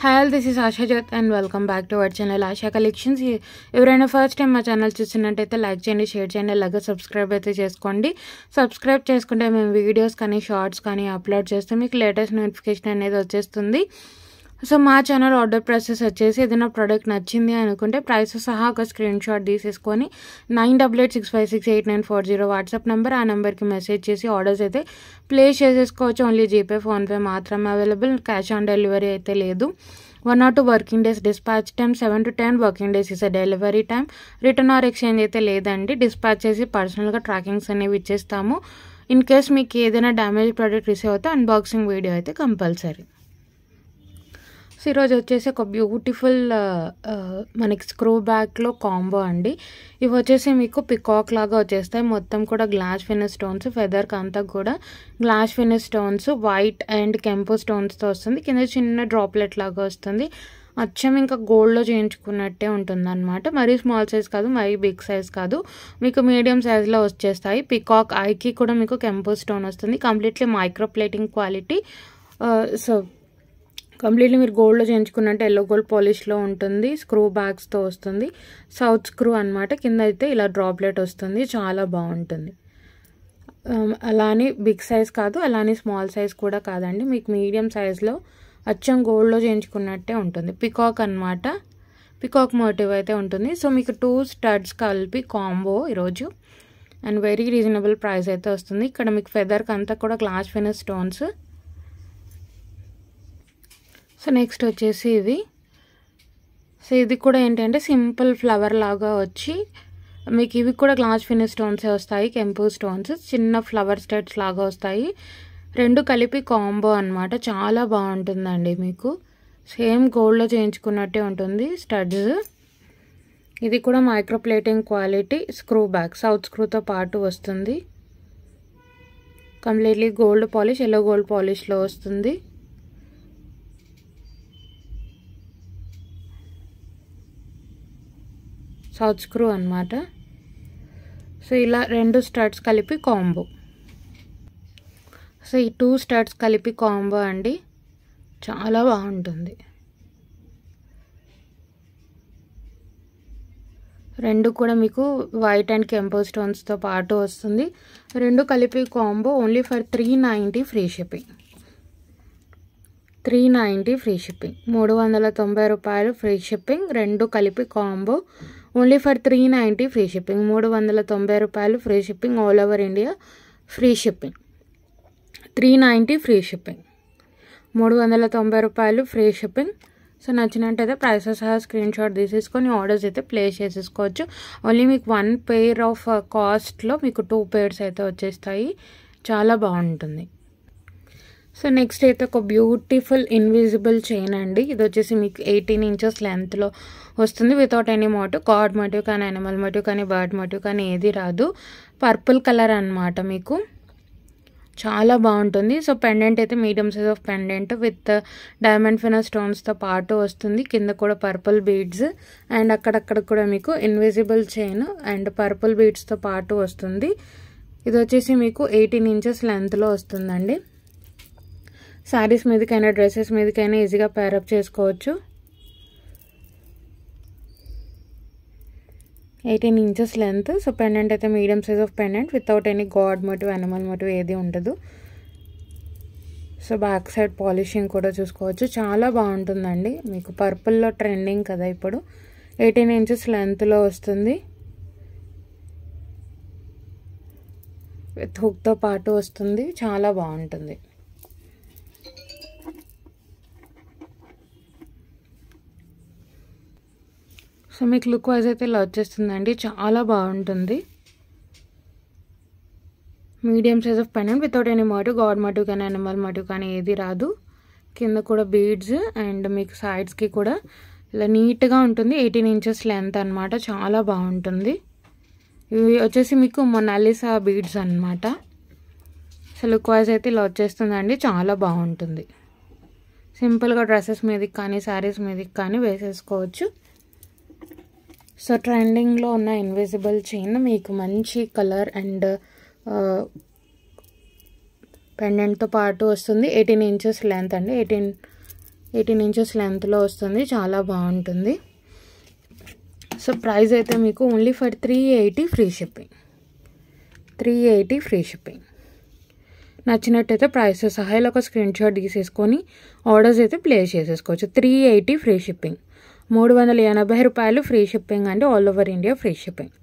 Hi all, this is Asha Jyot and welcome back to our channel Asha Collections. ఎవరైనా first time మా channel చూస్తున్నట్టయితే like చేయండి, share చేయండి, అలాగే subscribe అయితే చేసుకోండి. సబ్స్క్రైబ్ చేసుకుంటే మేము వీడియోస్ కానీ షార్ట్స్ కానీ అప్లోడ్ చేస్తే మీకు లేటెస్ట్ నోటిఫికేషన్ అనేది వచ్చేస్తుంది. సో మా ఛానల్ ఆర్డర్ ప్రాసెస్ వచ్చేసి ఏదైనా ప్రోడక్ట్ నచ్చింది అనుకుంటే ప్రైస్ సహా ఒక స్క్రీన్ షాట్ తీసేసుకొని 9886568940 వాట్సాప్ నెంబర్, ఆ నెంబర్కి మెసేజ్ చేసి ఆర్డర్స్ అయితే ప్లేస్ చేసేసుకోవచ్చు. ఓన్లీ జీపే, ఫోన్పే మాత్రమే అవైలబుల్, క్యాష్ ఆన్ డెలివరీ అయితే లేదు. 1 or 2 working days dispatch time, 7 to 10 working days is delivery time. Return or exchange అయితే లేదండి. డిస్పాచ్ చేసి పర్సనల్గా ట్రాకింగ్స్ అనేవి ఇచ్చేస్తాము. ఇన్ కేస్ మీకు ఏదైనా డ్యామేజ్ ప్రోడక్ట్ రిసీవ్ అవుతే అన్బాక్సింగ్ వీడియో అయితే కంపల్సరీ. సో ఈరోజు వచ్చేసి ఒక బ్యూటిఫుల్ మనకి స్క్రూ బ్యాగ్లో కాంబో అండి. ఇవి వచ్చేసి మీకు పికాక్ లాగా వచ్చేస్తాయి. మొత్తం కూడా గ్లాస్ ఫినిష్ స్టోన్స్, ఫెదర్కి అంతా కూడా glass finish stones, white and కెంపు స్టోన్స్తో వస్తుంది. కింద చిన్న డ్రాప్లెట్ లాగా వస్తుంది. అచ్చం ఇంకా గోల్డ్లో చేయించుకున్నట్టే ఉంటుంది అనమాట. మరీ స్మాల్ సైజ్ కాదు, మరీ బిగ్ సైజ్ కాదు, మీకు మీడియం సైజ్లో వచ్చేస్తాయి. పికాక్ ఐకి కూడా మీకు కెంపు స్టోన్ వస్తుంది. Completely micro plating quality. So completely మీరు గోల్డ్లో చేయించుకున్నట్టు ఎల్లో గోల్డ్ పాలిష్లో ఉంటుంది. స్క్రూ బ్యాగ్స్తో వస్తుంది. సౌత్ స్క్రూ అనమాట. కింద అయితే ఇలా డ్రాప్లెట్ వస్తుంది. చాలా బాగుంటుంది. అలానే బిగ్ సైజ్ కాదు, అలానే స్మాల్ సైజ్ కూడా కాదండి. మీకు మీడియం సైజ్లో అచ్చం గోల్డ్లో చేయించుకున్నట్టే ఉంటుంది. పికాక్ అనమాట. పికాక్ మోటివ్ అయితే ఉంటుంది. సో మీకు 2 స్టడ్స్ కలిపి కాంబో ఈరోజు అండ్ వెరీ రీజనబుల్ ప్రైస్ అయితే వస్తుంది. ఇక్కడ మీకు ఫెదర్కి అంతా కూడా glass finish stones. So next వచ్చేసి ఇవి. సో ఇది కూడా ఏంటంటే సింపుల్ ఫ్లవర్ లాగా వచ్చి మీకు ఇవి కూడా గ్లాస్ ఫినిష్ స్టోన్సే వస్తాయి. కెంపు స్టోన్స్, చిన్న ఫ్లవర్ స్టడ్స్ లాగా వస్తాయి. 2 కలిపి కాంబో అనమాట. చాలా బాగుంటుందండి. మీకు సేమ్ గోల్డ్లో చేయించుకున్నట్టే ఉంటుంది స్టడ్స్. ఇది కూడా micro plating quality screw bag, south స్క్రూతో పాటు వస్తుంది. Completely gold polish, yellow gold పాలిష్లో వస్తుంది. సౌత్ స్క్రూ అనమాట. సో ఇలా 2 స్టడ్స్ కలిపి కాంబో. సో ఈ 2 స్టడ్స్ కలిపి కాంబో అండి. చాలా బాగుంటుంది. 2 కూడా మీకు వైట్ అండ్ కెంపో స్టోన్స్తో పాటు వస్తుంది. 2 కలిపి combo only for 390 free shipping. 390 free shipping, 390 రూపాయలు ఫ్రీ షిప్పింగ్. 2 కలిపి combo only for 390 free shipping. 390 రూపాయలు free shipping, all over India free shipping. 390 free shipping, 390 రూపాయలు ఫ్రీ షిప్పింగ్. సో నచ్చినట్టయితే ప్రైసెస్ సహా స్క్రీన్ షాట్ తీసేసుకొని ఆర్డర్స్ అయితే ప్లేస్ చేసేసుకోవచ్చు. Only మీకు 1 పెయిర్ ఆఫ్ కాస్ట్లో మీకు 2 పెయిర్స్ అయితే వచ్చేస్తాయి. చాలా బాగుంటుంది. సో నెక్స్ట్ అయితే ఒక బ్యూటిఫుల్ ఇన్విజిబుల్ చైన్ అండి. ఇది వచ్చేసి మీకు 18 inches లెంత్లో వస్తుంది. Without any motive, god motive కానీ, యానిమల్ మోటివ్ కానీ, బర్డ్ మోటివ్ కానీ ఏది రాదు. పర్పుల్ కలర్ అనమాట. మీకు చాలా బాగుంటుంది. సో పెండెంట్ అయితే medium size of pendant with diamond finish స్టోన్స్తో పాటు వస్తుంది. కింద కూడా పర్పుల్ బీడ్స్ అండ్ అక్కడక్కడ కూడా మీకు ఇన్విజిబుల్ చైన్ అండ్ పర్పుల్ బీడ్స్తో పాటు వస్తుంది. ఇది వచ్చేసి మీకు 18 inches లెంత్లో వస్తుందండి. శారీస్ మీదకైనా డ్రెస్సెస్ మీదకైనా ఈజీగా పేరప్ చేసుకోవచ్చు. 18 inches లెంత్. సో పెండెంట్ అయితే medium size of pendant without any god motive, animal motive ఏది ఉండదు. సో బ్యాక్ సైడ్ పాలిషింగ్ కూడా చూసుకోవచ్చు. చాలా బాగుంటుందండి. మీకు పర్పుల్లో ట్రెండింగ్ కదా ఇప్పుడు. 18 inches లెంత్లో వస్తుంది. విత్ హుక్తో పాటు వస్తుంది. చాలా బాగుంటుంది. సో మీకు లుక్ వైజ్ అయితే ఇలా వచ్చేస్తుందండి. చాలా బాగుంటుంది. Medium size of pendant without any motive, god motive కానీ, యానిమల్ మోటివ్ కానీ ఏది రాదు. కింద కూడా బీడ్స్ అండ్ మీకు సైడ్స్కి కూడా ఇలా నీట్గా ఉంటుంది. 18 inches లెంత్ అనమాట. చాలా బాగుంటుంది. ఇవి వచ్చేసి మీకు మొనాలిసా బీడ్స్ అనమాట. సో లుక్ వైజ్ అయితే ఇలా వచ్చేస్తుందండి. చాలా బాగుంటుంది. సింపుల్గా డ్రెస్సెస్ మీదకి కానీ, శారీస్ మీదకి కానీ వేసేసుకోవచ్చు. సో ట్రెండింగ్లో ఉన్న ఇన్విజిబుల్ చైన్ మీకు మంచి కలర్ అండ్ పెండెంట్తో పాటు వస్తుంది. 18 inches లెంత్ అండి. 18 ఇంచెస్ లెంత్లో వస్తుంది, చాలా బాగుంటుంది. సో ప్రైస్ అయితే మీకు only for 380 free shipping. 380 free shipping. నచ్చినట్టయితే ప్రైస్ సహా ఇలా ఒక స్క్రీన్ షాట్ తీసేసుకొని ఆర్డర్స్ అయితే ప్లేస్ చేసేసుకోవచ్చు. 380 ఫ్రీ షిప్పింగ్. 380 రూపాయలు ఫ్రీ షిప్పింగ్ అండి, all over India free shipping.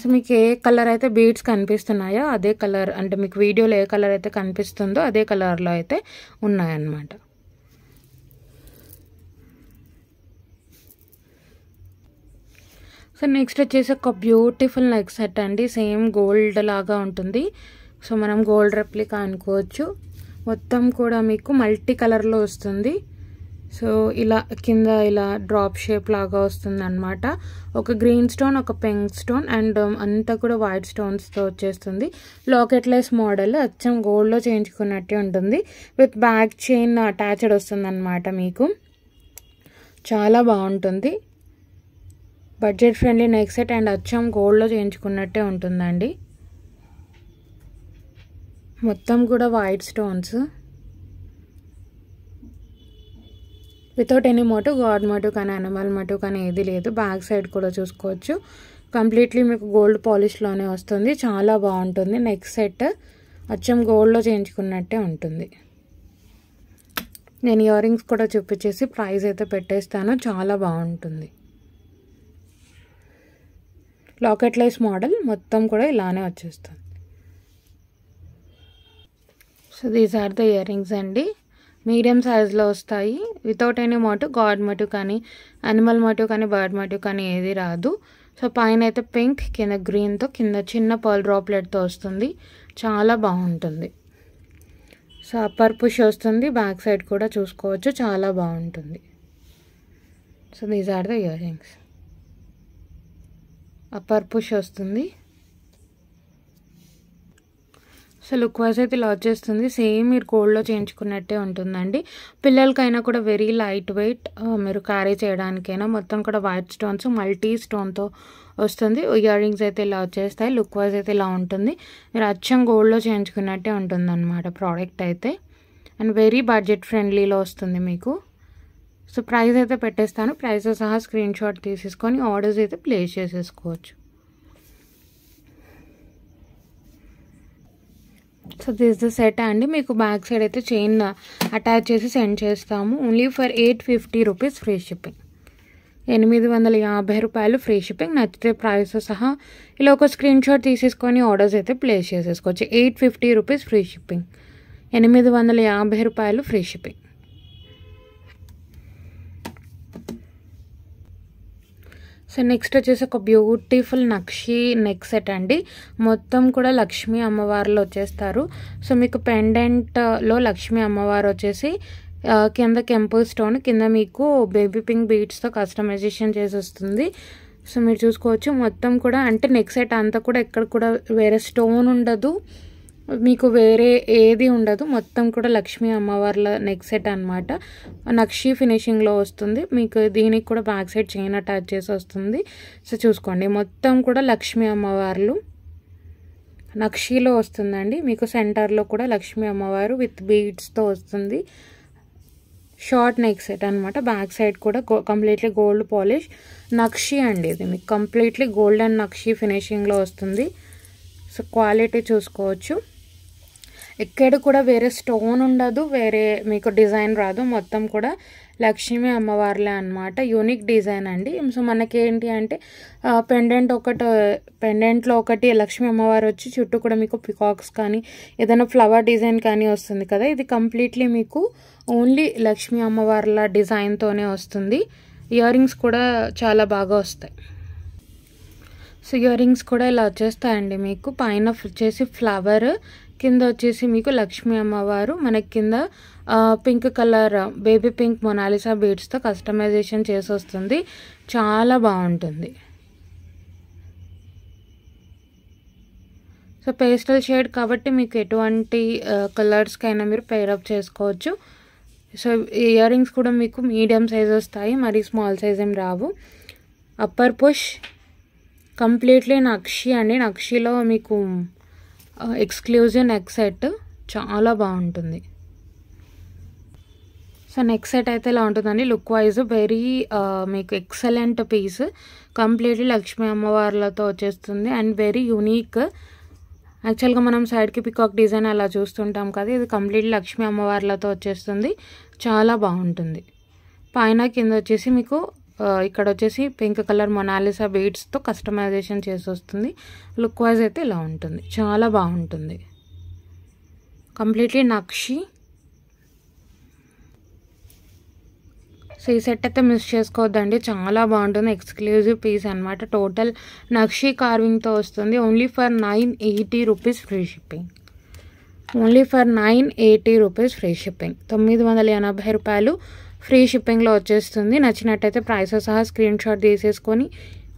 So మీకు ఏ కలర్ అయితే బీడ్స్ కనిపిస్తున్నాయో అదే కలర్, అంటే మీకు వీడియోలో ఏ కలర్ అయితే కనిపిస్తుందో అదే కలర్లో అయితే ఉన్నాయన్నమాట. సో నెక్స్ట్ వచ్చేసి ఒక బ్యూటిఫుల్ నెక్ సెట్ అండి, సేమ్ గోల్డ్ లాగా ఉంటుంది. సో మనం గోల్డ్ రెప్లికా అనుకోవచ్చు. మొత్తం కూడా మీకు మల్టీ కలర్లో వస్తుంది. సో ఇలా కింద ఇలా డ్రాప్ షేప్ లాగా వస్తుంది అనమాట. ఒక గ్రీన్ స్టోన్, ఒక పింక్ స్టోన్ అండ్ అంతా కూడా వైట్ స్టోన్స్తో వచ్చేస్తుంది. లాకెట్లెస్ మోడల్, అచ్చం గోల్డ్లో చేయించుకున్నట్టే ఉంటుంది. విత్ బ్యాక్ చైన్ అటాచ్డ్ వస్తుంది అనమాట. మీకు చాలా బాగుంటుంది. Budget friendly neck set and అచ్చం గోల్డ్లో చేయించుకున్నట్టే ఉంటుందండి. మొత్తం కూడా white stones without any motive, god motive కానీ అనిమల్ మోటివ్ కానీ ఏది లేదు. బ్యాక్ సైడ్ కూడా చూసుకోవచ్చు, కంప్లీట్లీ మీకు గోల్డ్ పాలిష్లోనే వస్తుంది. చాలా బాగుంటుంది నెక్ సెట్, అచ్చం గోల్డ్లో చేయించుకున్నట్టే ఉంటుంది. నేను ఇయర్ రింగ్స్ కూడా చూపించేసి ప్రైస్ అయితే పెట్టేస్తాను, చాలా బాగుంటుంది. లాకెట్లెస్ మోడల్, మొత్తం కూడా ఇలానే వచ్చేస్తుంది. So these are the ear rings అండి, మీడియం సైజ్లో వస్తాయి. Without any motive, god motive కానీ అనిమల్ మోటివ్ కానీ బర్డ్ మోటివ్ కానీ ఏది రాదు. సో పైన అయితే పింక్, కింద గ్రీన్తో, కింద చిన్న పర్ల్ డ్రాప్లెట్తో వస్తుంది. చాలా బాగుంటుంది. సో అప్పర్ పుష్ వస్తుంది, బ్యాక్ సైడ్ కూడా చూసుకోవచ్చు, చాలా బాగుంటుంది. So these are the year rings. Upper push వస్తుంది. సో లుక్ వైజ్ అయితే ఇలా వచ్చేస్తుంది. సేమ్ మీరు గోల్డ్లో చేయించుకున్నట్టే ఉంటుందండి. పిల్లలకైనా కూడా వెరీ లైట్ వెయిట్, మీరు క్యారీ చేయడానికైనా. మొత్తం కూడా వైట్ స్టోన్స్, మల్టీ స్టోన్తో వస్తుంది. ఇయర్ రింగ్స్ అయితే ఇలా వచ్చేస్తాయి. లుక్ వైజ్ అయితే ఇలా ఉంటుంది. మీరు అచ్చం గోల్డ్లో చేయించుకున్నట్టే ఉంటుంది అనమాట ప్రోడక్ట్ అయితే. అండ్ వెరీ బడ్జెట్ ఫ్రెండ్లీలో వస్తుంది మీకు. సో ప్రైస్ అయితే పెట్టేస్తాను, ప్రైస్ సహా స్క్రీన్ షాట్ తీసేసుకొని ఆర్డర్స్ అయితే ప్లేస్ చేసేసుకోవచ్చు. సో దిస్ ద సెట్ అండి, మీకు బ్యాక్ సైడ్ అయితే చైన్ అటాచ్ చేసి సెండ్ చేస్తాము. Only for 850 rupees free shipping. 850 రూపాయలు ఫ్రీ షిప్పింగ్. నచ్చితే ప్రైస్ సహా ఇలా ఒక స్క్రీన్ షాట్ తీసేసుకొని ఆర్డర్స్ అయితే ప్లేస్ చేసేసుకోవచ్చు. 850 రూపీస్ ఫ్రీ షిప్పింగ్. 850 రూపాయలు ఫ్రీ షిప్పింగ్. సో నెక్స్ట్ వచ్చేసి ఒక బ్యూటిఫుల్ నక్షి నెక్ సెట్ అండి, మొత్తం కూడా లక్ష్మీ అమ్మవార్లు వచ్చేస్తారు. సో మీకు పెండెంట్లో లక్ష్మీ అమ్మవారు వచ్చేసి కింద కెంపుల్ స్టోన్, కింద మీకు బేబీ పింక్ బీడ్స్తో కస్టమైజేషన్ చేసి వస్తుంది. సో మీరు చూసుకోవచ్చు మొత్తం కూడా, అంటే నెక్ సెట్ అంతా కూడా ఎక్కడ కూడా వేరే స్టోన్ ఉండదు, మీకు వేరే ఏది ఉండదు. మొత్తం కూడా లక్ష్మీ అమ్మవార్ల నెక్ సెట్ అనమాట. నక్షి ఫినిషింగ్లో వస్తుంది. మీకు దీనికి కూడా బ్యాక్ సైడ్ చైన్ అటాచ్ చేసి వస్తుంది. సో చూసుకోండి మొత్తం కూడా లక్ష్మీ అమ్మవార్లు నక్షిలో వస్తుందండి. మీకు సెంటర్లో కూడా లక్ష్మీ అమ్మవారు విత్ బీడ్స్తో వస్తుంది. షార్ట్ నెక్ సెట్ అనమాట. బ్యాక్ సైడ్ కూడా కంప్లీట్లీ గోల్డ్ పాలిష్ నక్షి అండి. ఇది మీకు కంప్లీట్లీ గోల్డ్ అండ్ నక్షి ఫినిషింగ్లో వస్తుంది. సో క్వాలిటీ చూసుకోవచ్చు, ఎక్కడ కూడా వేరే స్టోన్ ఉండదు, వేరే మీకు డిజైన్ రాదు. మొత్తం కూడా లక్ష్మీ అమ్మవార్లే అనమాట. యూనిక్ డిజైన్ అండి. సో మనకి ఏంటి అంటే పెండెంట్లో ఒకటి లక్ష్మీ అమ్మవారు వచ్చి చుట్టూ కూడా మీకు పికాక్స్ కానీ ఏదైనా ఫ్లవర్ డిజైన్ కానీ వస్తుంది కదా. ఇది కంప్లీట్లీ మీకు ఓన్లీ లక్ష్మీ అమ్మవార్ల డిజైన్తోనే వస్తుంది. ఇయర్ రింగ్స్ కూడా చాలా బాగా వస్తాయి. సో ఇయర్ రింగ్స్ కూడా ఇలా వచ్చేస్తాయండి. మీకు పైన వచ్చేసి ఫ్లవర్, కింద వచ్చేసి మీకు లక్ష్మీ అమ్మవారు, మనకి కింద pink colour baby pink Mona Lisa బీడ్స్తో కస్టమైజేషన్ చేసి వస్తుంది. చాలా బాగుంటుంది. సో పేస్టల్ షేడ్ కాబట్టి మీకు ఎటువంటి కలర్స్కైనా మీరు పేరప్ చేసుకోవచ్చు. సో ఇయర్ రింగ్స్ కూడా మీకు మీడియం సైజ్ వస్తాయి, మరి స్మాల్ సైజ్ ఏం రావు. అప్పర్ పుష్ కంప్లీట్లీ నక్షి అండి. నక్షిలో మీకు ఎక్స్క్లూజివ్ నెక్ సెట్ చాలా బాగుంటుంది. సో నెక్స్ట్ సెట్ అయితే ఇలా ఉంటుందండి. లుక్ వైజ్ వెరీ మీకు ఎక్సలెంట్ పీస్, కంప్లీట్లీ లక్ష్మీ అమ్మవార్లతో వచ్చేస్తుంది అండ్ వెరీ యూనిక్. యాక్చువల్గా మనం సైడ్కి పికాక్ డిజైన్ అలా చూస్తుంటాం కదా, ఇది కంప్లీట్లీ లక్ష్మీ అమ్మవార్లతో వచ్చేస్తుంది. చాలా బాగుంటుంది. పైన కింద వచ్చేసి మీకు ఇక్కడ వచ్చేసి పింక్ కలర్ మొనాలిసా బీడ్స్తో కస్టమైజేషన్ చేసి వస్తుంది. లుక్ వైజ్ అయితే ఇలా ఉంటుంది, చాలా బాగుంటుంది. కంప్లీట్లీ నక్షి. సో ఈ సెట్ అయితే మిస్ చేసుకోవద్దండి, చాలా బాగుంటుంది. ఎక్స్క్లూజివ్ పీస్ అనమాట. టోటల్ నక్షి కార్వింగ్తో వస్తుంది. Only for 980 rupees free shipping. Only for 980 rupees free shipping. 980 రూపాయలు ఫ్రీ షిప్పింగ్లో వచ్చేస్తుంది. నచ్చినట్టయితే ప్రైస్ సహా స్క్రీన్ షాట్ తీసేసుకొని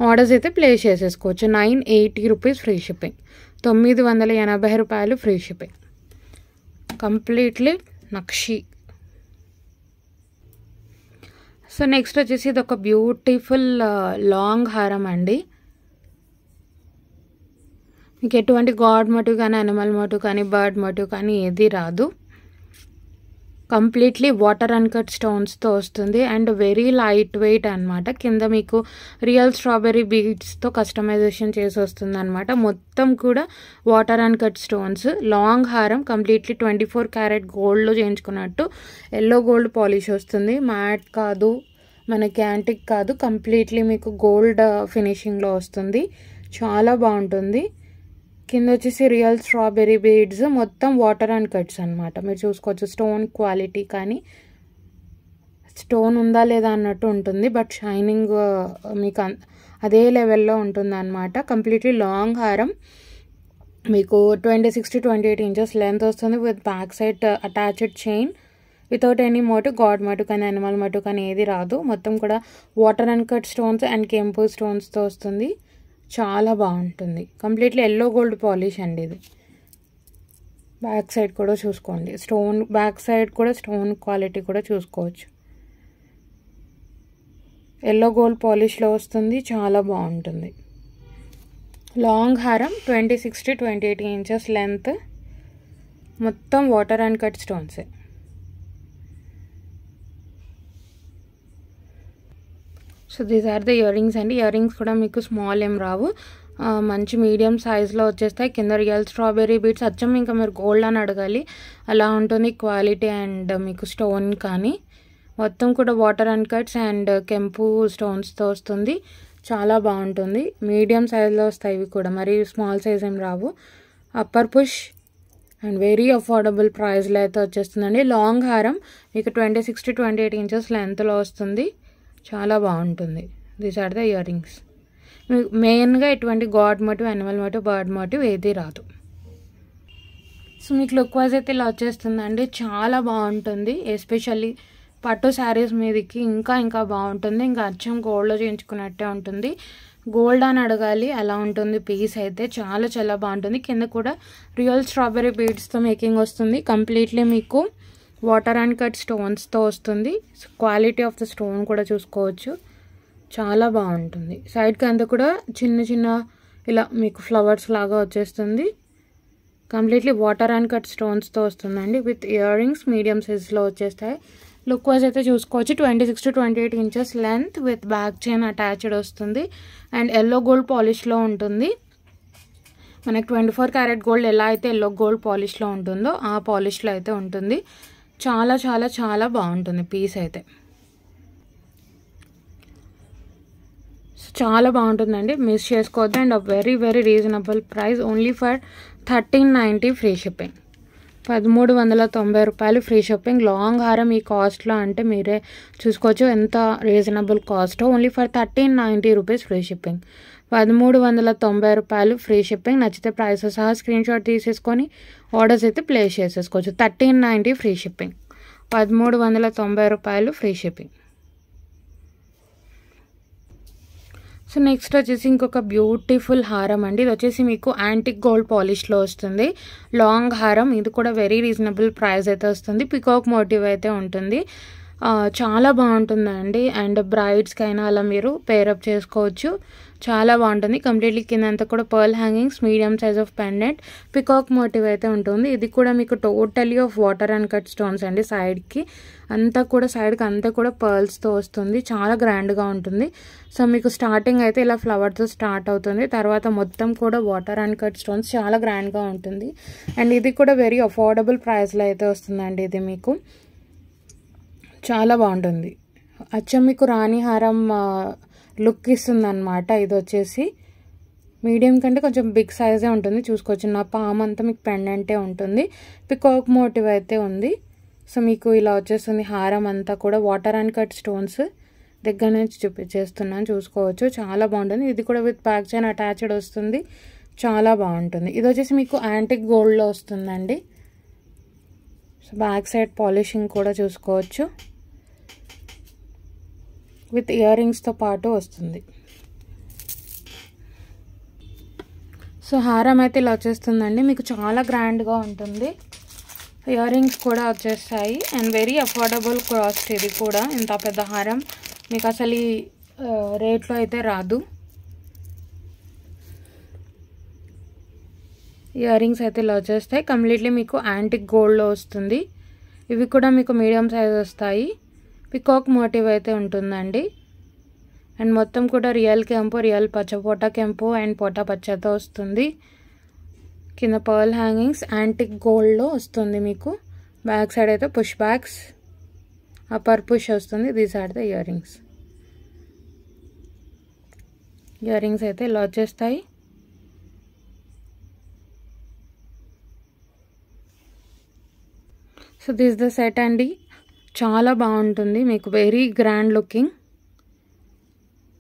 ఆర్డర్స్ అయితే ప్లేస్ చేసేసుకోవచ్చు. 980 రూపీస్ ఫ్రీ షిప్పింగ్. 980 రూపాయలు ఫ్రీ షిప్పింగ్. కంప్లీట్లీ నక్షి. సో నెక్స్ట్ వచ్చేసి ఇది ఒక బ్యూటిఫుల్ లాంగ్ హారం అండి. మీకు ఎటువంటి గాడ్ మోటివ్ కానీ, అనిమల్ మోటివ్ కానీ, బర్డ్ మోటివ్ కానీ ఏది రాదు. కంప్లీట్లీ వాటర్ అన్కట్ స్టోన్స్తో వస్తుంది అండ్ వెరీ లైట్ వెయిట్ అనమాట. కింద మీకు రియల్ స్ట్రాబెర్రీ బీడ్స్తో కస్టమైజేషన్ చేసి వస్తుంది అనమాట. మొత్తం కూడా వాటర్ అన్కట్ స్టోన్స్. లాంగ్ హారం కంప్లీట్లీ 24 క్యారెట్ గోల్డ్లో చేయించుకున్నట్టు. ఎల్లో గోల్డ్ పాలిష్ వస్తుంది. మ్యాట్ కాదు, మనకి యాంటిక్ కాదు, కంప్లీట్లీ మీకు గోల్డ్ ఫినిషింగ్లో వస్తుంది. చాలా బాగుంటుంది. కింద వచ్చేసి రియల్ స్ట్రాబెర్రీ బీడ్స్, మొత్తం వాటర్ అండ్ కట్స్ అనమాట. మీరు చూసుకోవచ్చు స్టోన్ క్వాలిటీ కానీ, స్టోన్ ఉందా లేదా అన్నట్టు ఉంటుంది, బట్ షైనింగ్ మీకు అదే లెవెల్లో ఉంటుంది అనమాట. కంప్లీట్లీ లాంగ్ హారం. మీకు 26 to 28 ఇంచెస్ లెంత్ వస్తుంది with back side attached chain. Without any motive, god motive కానీ, అనిమల్ మోటివ్ కానీ ఏది రాదు. మొత్తం కూడా water and cut stones and కెంపు స్టోన్స్తో వస్తుంది. చాలా బాగుంటుంది. కంప్లీట్లీ ఎల్లో గోల్డ్ పాలిష్ అండి ఇది. బ్యాక్ సైడ్ కూడా చూసుకోండి, స్టోన్ బ్యాక్ సైడ్ కూడా స్టోన్ క్వాలిటీ కూడా చూసుకోవచ్చు. ఎల్లో గోల్డ్ పాలిష్లో వస్తుంది. చాలా బాగుంటుంది. లాంగ్ హారం 26 to 28 ఇంచెస్ లెంత్. మొత్తం వాటర్ అండ్ కట్ స్టోన్సే. So these are the ear rings అండి. ఇయర్ రింగ్స్ కూడా మీకు స్మాల్ ఏం రావు, మంచి మీడియం సైజ్లో వచ్చేస్తాయి. కింద రియల్ స్ట్రాబెర్రీ బీడ్స్, అచ్చం ఇంకా మీరు గోల్డ్ అని అడగాలి అలా ఉంటుంది క్వాలిటీ అండ్ మీకు స్టోన్ కానీ. మొత్తం కూడా వాటర్ అండ్ కట్స్ అండ్ కెంపు స్టోన్స్తో వస్తుంది. చాలా బాగుంటుంది. మీడియం సైజ్లో వస్తాయి ఇవి కూడా, మరి స్మాల్ సైజ్ ఏం రావు. Upper push and very affordable ప్రైస్లో అయితే వచ్చేస్తుందండి. లాంగ్ హారం మీకు 26 to 28 ఇంచెస్ లెంత్లో వస్తుంది. చాలా బాగుంటుంది. These are the year rings. మెయిన్గా ఎటువంటి god motive, animal motive, bird motive ఏది రాదు. సో మీకు లుక్ వైజ్ అయితే ఇలా వచ్చేస్తుందండి. చాలా బాగుంటుంది. ఎస్పెషల్లీ పట్టు శారీస్ మీదకి ఇంకా బాగుంటుంది. ఇంకా అచ్చం గోల్డ్లో చేయించుకున్నట్టే ఉంటుంది. గోల్డ్ అని అడగాలి అలా ఉంటుంది పీస్ అయితే. చాలా బాగుంటుంది. కింద కూడా రియల్ స్ట్రాబెర్రీ బీడ్స్తో మేకింగ్ వస్తుంది. కంప్లీట్లీ మీకు వాటర్ అండ్ కట్ స్టోన్స్తో వస్తుంది. క్వాలిటీ ఆఫ్ ద స్టోన్ కూడా చూసుకోవచ్చు. చాలా బాగుంటుంది. సైడ్కి అంతా కూడా చిన్న ఇలా మీకు ఫ్లవర్స్ లాగా వచ్చేస్తుంది. కంప్లీట్లీ వాటర్ అండ్ కట్ స్టోన్స్తో వస్తుందండి. విత్ ఇయర్ రింగ్స్ మీడియం సైజ్లో వచ్చేస్తాయి. లుక్ వైజ్ అయితే చూసుకోవచ్చు. 26 to 28 inches length with back chain attached వస్తుంది అండ్ ఎల్లో గోల్డ్ పాలిష్లో ఉంటుంది. మనకి 24 క్యారెట్ గోల్డ్ ఎలా అయితే ఎల్లో గోల్డ్ పాలిష్లో ఉంటుందో ఆ పాలిష్లో అయితే ఉంటుంది. చాలా బాగుంటుంది పీస్ అయితే. చాలా బాగుంటుందండి, మిస్ చేసుకోవద్దు. And very reasonable price. Only for 1390 free shipping. 1390 రూపాయలు ఫ్రీ షిప్పింగ్. లాంగ్ హారం ఈ కాస్ట్లో అంటే మీరే చూసుకోవచ్చు ఎంత reasonable cost. Only for 1390 rupees free shipping. 1390 రూపాయలు ఫ్రీ షిప్పింగ్. నచ్చితే ప్రైస్ సహా స్క్రీన్ షాట్ తీసేసుకొని ఆర్డర్స్ అయితే ప్లేస్ చేసేసుకోవచ్చు. 1390 ఫ్రీ షిప్పింగ్. 1390 రూపాయలు ఫ్రీ షిప్పింగ్. సో నెక్స్ట్ వచ్చేసి ఇంకొక బ్యూటిఫుల్ హారం అండి. ఇది వచ్చేసి మీకు యాంటిక్ గోల్డ్ పాలిష్లో వస్తుంది. లాంగ్ హారం. ఇది కూడా వెరీ రీజనబుల్ ప్రైస్ అయితే వస్తుంది. పికాక్ మోటివ్ అయితే ఉంటుంది. చాలా బాగుంటుందండి. అండ్ బ్రైడ్స్కైనా అలా మీరు పేరప్ చేసుకోవచ్చు. చాలా బాగుంటుంది. కంప్లీట్లీ కిందంతా కూడా pearl hangings, medium size of pendant, peacock motif అయితే ఉంటుంది. ఇది కూడా మీకు totally of water and cut stones అండి. సైడ్కి అంతా కూడా పర్ల్స్తో వస్తుంది. చాలా గ్రాండ్గా ఉంటుంది. సో మీకు స్టార్టింగ్ అయితే ఇలా ఫ్లవర్తో స్టార్ట్ అవుతుంది. తర్వాత మొత్తం కూడా వాటర్ అండ్ కట్ స్టోన్స్, చాలా గ్రాండ్గా ఉంటుంది. అండ్ ఇది కూడా వెరీ అఫోర్డబుల్ ప్రైస్లో అయితే వస్తుందండి. ఇది మీకు చాలా బాగుంటుంది. అచ్చం మీకు రాణి హారం లుక్ ఇస్తుంది అనమాట. ఇది వచ్చేసి మీడియం కంటే కొంచెం బిగ్ సైజే ఉంటుంది. చూసుకోవచ్చు. నా పామ్ అంతా మీకు పెండెంటే ఉంటుంది. పికాక్ మోటివ్ అయితే ఉంది. సో మీకు ఇలా వచ్చేస్తుంది. హారం అంతా కూడా వాటర్ అండ్ కట్ స్టోన్స్ దగ్గర నుంచి చూపించేస్తున్నాను. చూసుకోవచ్చు. చాలా బాగుంటుంది. ఇది కూడా విత్ బ్యాక్ చైన్ అటాచ్డ్ వస్తుంది. చాలా బాగుంటుంది. ఇది వచ్చేసి మీకు యాంటిక్ గోల్డ్లో వస్తుందండి. సో బ్యాక్ సైడ్ పాలిషింగ్ కూడా చూసుకోవచ్చు. విత్ ఇయర్ రింగ్స్తో పాటు వస్తుంది. సో హారం అయితే ఇలా వచ్చేస్తుందండి. మీకు చాలా గ్రాండ్గా ఉంటుంది. ఇయర్ రింగ్స్ కూడా వచ్చేస్తాయి. And very affordable cost. ఇది కూడా ఇంత పెద్ద హారం మీకు అసలు ఈ రేట్లో అయితే రాదు. ఇయర్ రింగ్స్ అయితే ఇలా వచ్చేస్తాయి. కంప్లీట్లీ మీకు యాంటిక్ గోల్డ్లో వస్తుంది. ఇవి కూడా మీకు మీడియం సైజ్ వస్తాయి. పికాక్ మోటివ్ అయితే ఉంటుందండి. అండ్ మొత్తం కూడా రియల్ కెంపు, రియల్ పోటా కెంపు అండ్ పోటా పచ్చతో వస్తుంది. కింద పర్ల్ హ్యాంగింగ్స్ యాంటిక్ గోల్డ్లో వస్తుంది మీకు. బ్యాక్ సైడ్ అయితే పుష్ బ్యాగ్స్, అప్పర్ పుష్ వస్తుంది. These are the year rings. Ear rings అయితే ఇలా వచ్చేస్తాయి. సో దిస్ ద సెట్ అండి. చాలా బాగుంటుంది. మీకు వెరీ గ్రాండ్ లుకింగ్.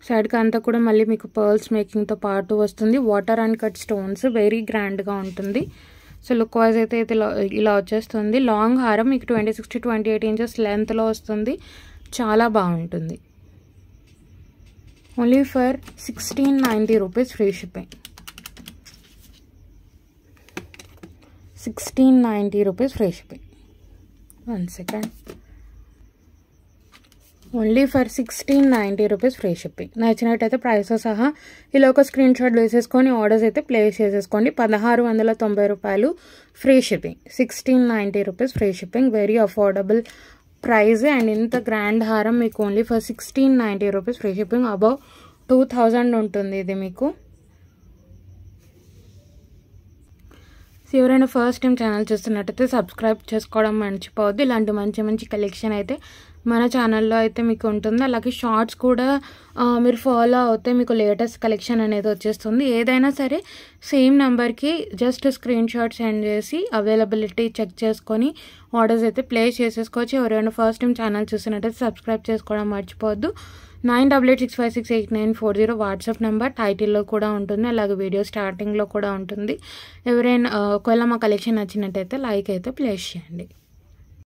సైడ్కి అంతా కూడా మళ్ళీ మీకు పర్ల్స్ మేకింగ్తో పాటు వస్తుంది. Water and cut stones very గ్రాండ్గా ఉంటుంది. సో లుక్ వైజ్ అయితే ఇలా వచ్చేస్తుంది. లాంగ్ హారం మీకు 26 to 28 inches లెంత్లో వస్తుంది. చాలా బాగుంటుంది. Only for 1690 rupees free shipping. 1690 rupees free shipping. 1 second. Only for 1690 rupees free shipping. నచ్చినట్టయితే ప్రైస్తో సహా ఇలా ఒక స్క్రీన్ షాట్ వేసేసుకొని ఆర్డర్స్ అయితే ప్లేస్ చేసేసుకోండి. 1690 రూపాయలు free shipping. 1690 rupees free shipping. Very affordable price. And ఇంత గ్రాండ్ హారం మీకు only for 1690 rupees free shipping. Above 2000 ఉంటుంది ఇది మీకు. ఎవరైనా ఫస్ట్ టైం ఛానల్ చూస్తున్నట్టయితే సబ్స్క్రైబ్ చేసుకోవడం మర్చిపోవద్దు. ఇలాంటి మంచి మంచి కలెక్షన్ అయితే మన ఛానల్లో అయితే మీకు ఉంటుంది. అలాగే షార్ట్స్ కూడా మీరు ఫాలో అవుతే మీకు లేటెస్ట్ కలెక్షన్ అనేది వచ్చేస్తుంది. ఏదైనా సరే సేమ్ నెంబర్కి జస్ట్ స్క్రీన్ షాట్ సెండ్ చేసి అవైలబిలిటీ చెక్ చేసుకొని ఆర్డర్స్ అయితే ప్లేస్ చేసేసుకోవచ్చు. ఎవరైనా ఫస్ట్ టైం ఛానల్ చూస్తున్నట్టయితే సబ్స్క్రైబ్ చేసుకోవడం మర్చిపోవద్దు. 9886568940 వాట్సాప్ నెంబర్ టైటిల్లో కూడా ఉంటుంది. అలాగే వీడియో స్టార్టింగ్లో కూడా ఉంటుంది. ఎవరైనా ఒకవేళ మా కలెక్షన్ నచ్చినట్టయితే లైక్ అయితే ప్లేస్ చేయండి.